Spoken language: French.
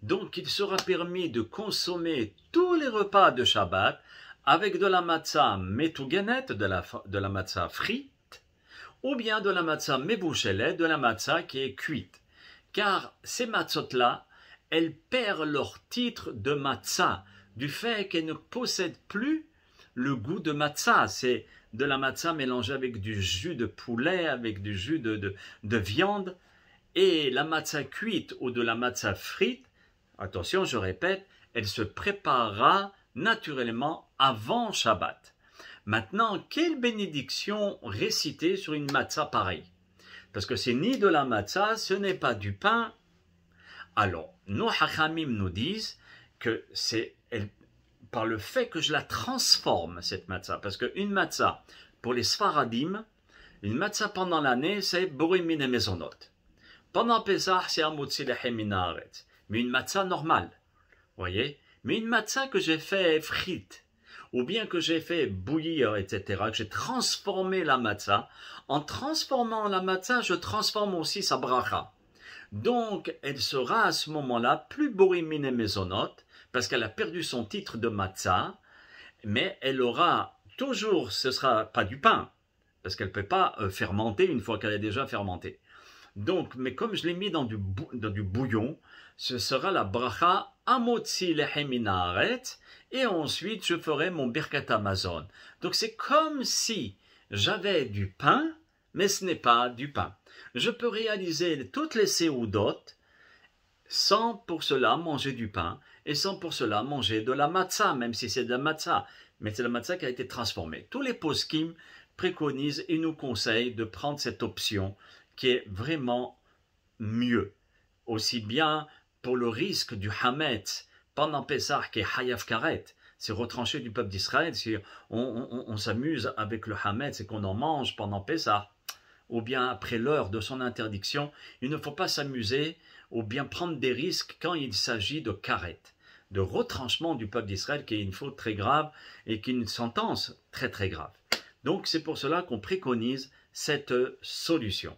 Donc il sera permis de consommer tous les repas de Shabbat avec de la matzah metouganet, de la matzah frite, ou bien de la matzah mebouchelet, de la matzah qui est cuite. Car ces matzot-là, elles perdent leur titre de matzah, du fait qu'elles ne possèdent plus le goût de matzah. C'est de la matzah mélangée avec du jus de poulet, avec du jus de viande. Et la matzah cuite ou de la matzah frite, attention, je répète, elle se préparera naturellement avant Shabbat. Maintenant, quelle bénédiction réciter sur une matzah pareille? Parce que c'est ni de la matzah, ce n'est pas du pain. Alors, nos hachamim nous disent que c'est par le fait que je la transforme, cette matzah. Parce qu'une matzah, pour les Sfaradim, une matzah pendant l'année, c'est borim min mezonot. Pendant Pesach, c'est amotzi lechem min haaretz. Mais une matzah normale, voyez. Mais une matzah que j'ai fait frite, ou bien que j'ai fait bouillir, etc., que j'ai transformé la matzah. En transformant la matzah, je transforme aussi sa bracha. Donc, elle sera à ce moment-là plus borim min mezonot, parce qu'elle a perdu son titre de matzah, mais elle aura toujours, ce ne sera pas du pain, parce qu'elle ne peut pas fermenter une fois qu'elle est déjà fermentée. Donc, mais comme je l'ai mis dans du bouillon, ce sera la bracha amotzi lechem min haaretz, et ensuite je ferai mon birkat hamazon. Donc c'est comme si j'avais du pain, mais ce n'est pas du pain. Je peux réaliser toutes les seudot sans pour cela manger du pain, et sans pour cela manger de la matzah, même si c'est de la matzah, mais c'est la matzah qui a été transformée. Tous les poskim préconisent et nous conseillent de prendre cette option qui est vraiment mieux. Aussi bien pour le risque du hametz pendant Pessah qui est hayav karet, c'est retranché du peuple d'Israël, si on s'amuse avec le hametz et qu'on en mange pendant Pessah, ou bien après l'heure de son interdiction, il ne faut pas s'amuser ou bien prendre des risques quand il s'agit de karet, de retranchement du peuple d'Israël qui est une faute très grave et qui est une sentence très très grave. Donc c'est pour cela qu'on préconise cette solution.